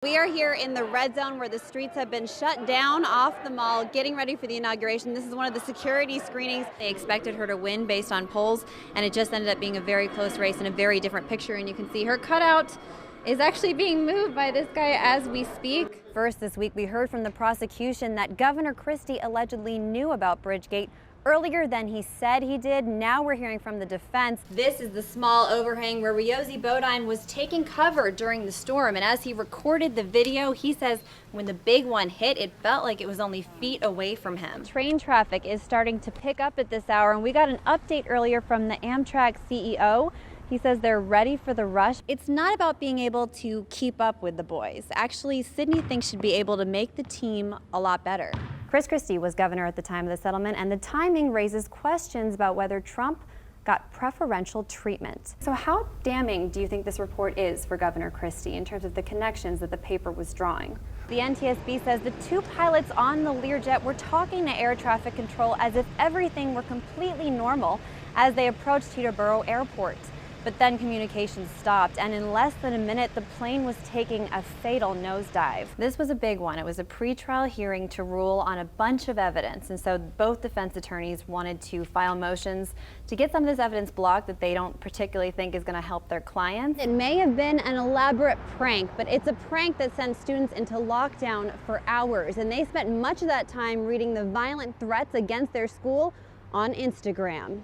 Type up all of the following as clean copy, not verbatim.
We are here in the red zone where the streets have been shut down off the mall, getting ready for the inauguration. This is one of the security screenings. They expected her to win based on polls, and it just ended up being a very close race and a very different picture. And you can see her cutout is actually being moved by this guy as we speak. First this week, we heard from the prosecution that Governor Christie allegedly knew about Bridgegate earlier than he said he did. Now we're hearing from the defense. This is the small overhang where Ryosi Bodine was taking cover during the storm, and as he recorded the video, he says when the big one hit, it felt like it was only feet away from him. Train traffic is starting to pick up at this hour, and we got an update earlier from the Amtrak CEO. He says they're ready for the rush. It's not about being able to keep up with the boys. Actually, Sydney thinks she'd be able to make the team a lot better. Chris Christie was governor at the time of the settlement, and the timing raises questions about whether Trump got preferential treatment. So how damning do you think this report is for Governor Christie in terms of the connections that the paper was drawing? The NTSB says the two pilots on the Learjet were talking to air traffic control as if everything were completely normal as they approached Teterboro Airport. But then communications stopped, and in less than a minute, the plane was taking a fatal nosedive. This was a big one. It was a pretrial hearing to rule on a bunch of evidence, and so both defense attorneys wanted to file motions to get some of this evidence blocked that they don't particularly think is going to help their clients. It may have been an elaborate prank, but it's a prank that sent students into lockdown for hours, and they spent much of that time reading the violent threats against their school on Instagram.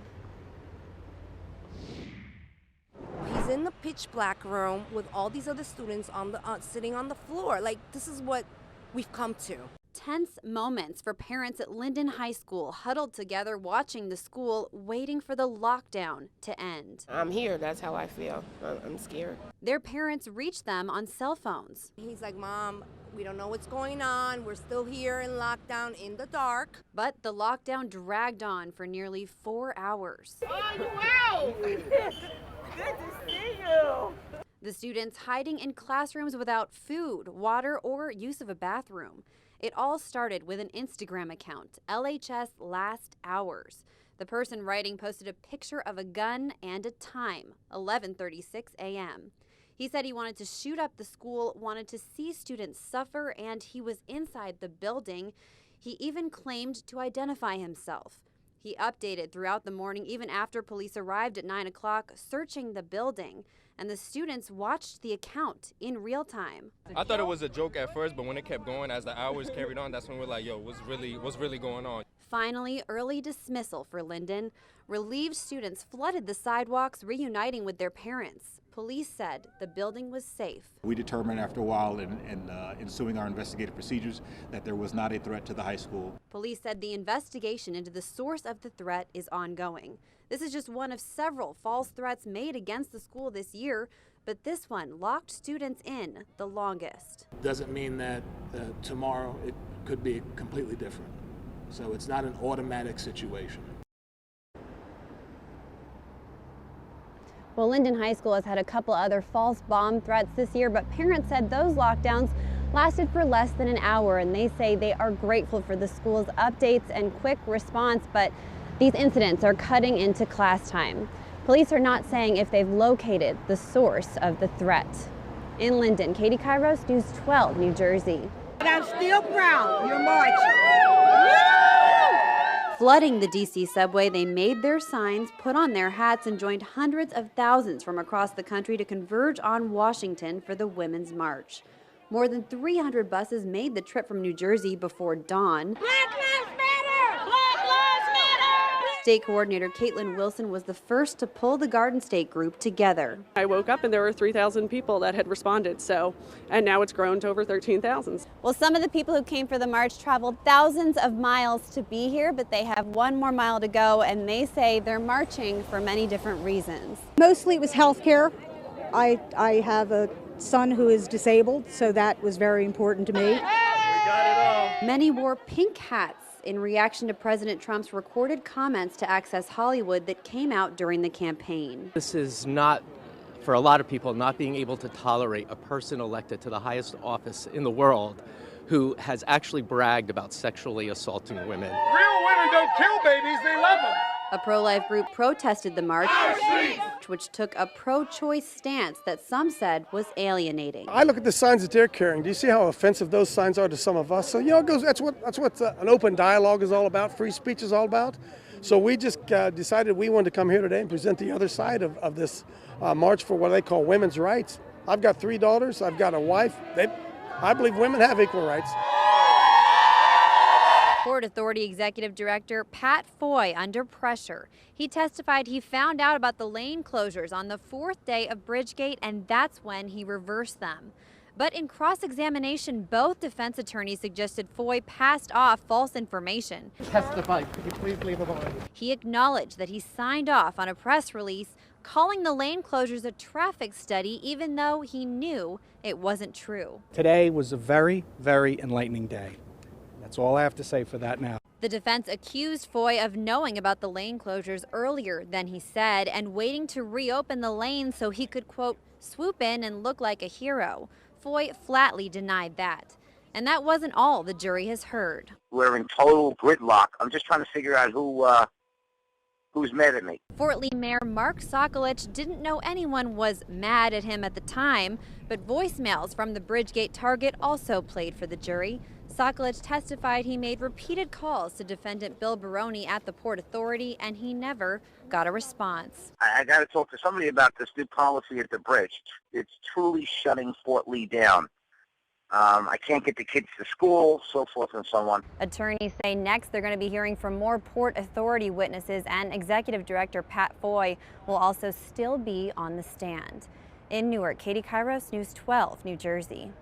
He's in the pitch black room with all these other students on the sitting on the floor. Like, this is what we've come to. Tense moments for parents at Linden High School, huddled together watching the school, waiting for the lockdown to end. I'm here. That's how I feel. I'm scared. Their parents reached them on cell phones. He's like, Mom, we don't know what's going on. We're still here in lockdown in the dark. But the lockdown dragged on for nearly 4 hours. Oh, wow! Good to see you. The students hiding in classrooms without food, water, or use of a bathroom. It all started with an Instagram account, LHS Last Hours. The person writing posted a picture of a gun and a time, 11:36 a.m. He said he wanted to shoot up the school, wanted to see students suffer, and he was inside the building. He even claimed to identify himself. He updated throughout the morning, even after police arrived at 9 o'clock, searching the building, and the students watched the account in real time. I thought it was a joke at first, but when it kept going, as the hours carried on, that's when we're like, yo, what's really going on? Finally, early dismissal for Linden. Relieved students flooded the sidewalks, reuniting with their parents. Police said the building was safe. We determined after a while in ensuing our investigative procedures that there was not a threat to the high school. Police said the investigation into the source of the threat is ongoing. This is just one of several false threats made against the school this year, but this one locked students in the longest. Doesn't mean that tomorrow it could be completely different. So it's not an automatic situation. Well, Linden High School has had a couple other false bomb threats this year, but parents said those lockdowns lasted for less than an hour, and they say they are grateful for the school's updates and quick response, but these incidents are cutting into class time. Police are not saying if they've located the source of the threat. In Linden, Katie Kyros, News 12, New Jersey. And I'm still proud you're marching. Flooding the D.C. subway, they made their signs, put on their hats, and joined hundreds of thousands from across the country to converge on Washington for the Women's March. More than 300 buses made the trip from New Jersey before dawn. Black Lives Matter! Black Lives Matter! State Coordinator Caitlin Wilson was the first to pull the Garden State group together. I woke up and there were 3,000 people that had responded, and now it's grown to over 13,000. Well, some of the people who came for the march traveled thousands of miles to be here, but they have one more mile to go, and they say they're marching for many different reasons. Mostly it was health care. I have a son who is disabled, so that was very important to me. We got it all. Many wore pink hats in reaction to President Trump's recorded comments to Access Hollywood that came out during the campaign. This is not, for a lot of people, not being able to tolerate a person elected to the highest office in the world who has actually bragged about sexually assaulting women. Real women don't kill babies, they love them. A pro-life group protested the march, which took a pro-choice stance that some said was alienating. I look at the signs that they're carrying. Do you see how offensive those signs are to some of us? So, it goes. That's what an open dialogue is all about. Free speech is all about. So we just decided we wanted to come here today and present the other side of this march for what they call women's rights. I've got 3 daughters. I've got a wife. I believe women have equal rights. Port Authority Executive Director Pat Foy under pressure. He testified he found out about the lane closures on the 4th day of Bridgegate, and that's when he reversed them. But in cross-examination, both defense attorneys suggested Foy passed off false information. Testify. Could you please leave him alone? He acknowledged that he signed off on a press release calling the lane closures a traffic study, even though he knew it wasn't true. Today was a very, very enlightening day. That's all I have to say for that now. The defense accused Foy of knowing about the lane closures earlier than he said and waiting to reopen the lane so he could, quote, swoop in and look like a hero. Foy flatly denied that. And that wasn't all the jury has heard. We're in total gridlock. I'm just trying to figure out who's mad at me. Fort Lee Mayor Mark Sokolich didn't know anyone was mad at him at the time, but voicemails from the Bridgegate target also played for the jury. Sokolich testified he made repeated calls to defendant Bill Baroni at the Port Authority, and he never got a response. I got to talk to somebody about this new policy at the bridge. It's truly shutting Fort Lee down. I can't get the kids to school, so forth and so on. Attorneys say next they're going to be hearing from more Port Authority witnesses, and Executive Director Pat Foy will also still be on the stand. In Newark, Katie Kyros, News 12, New Jersey.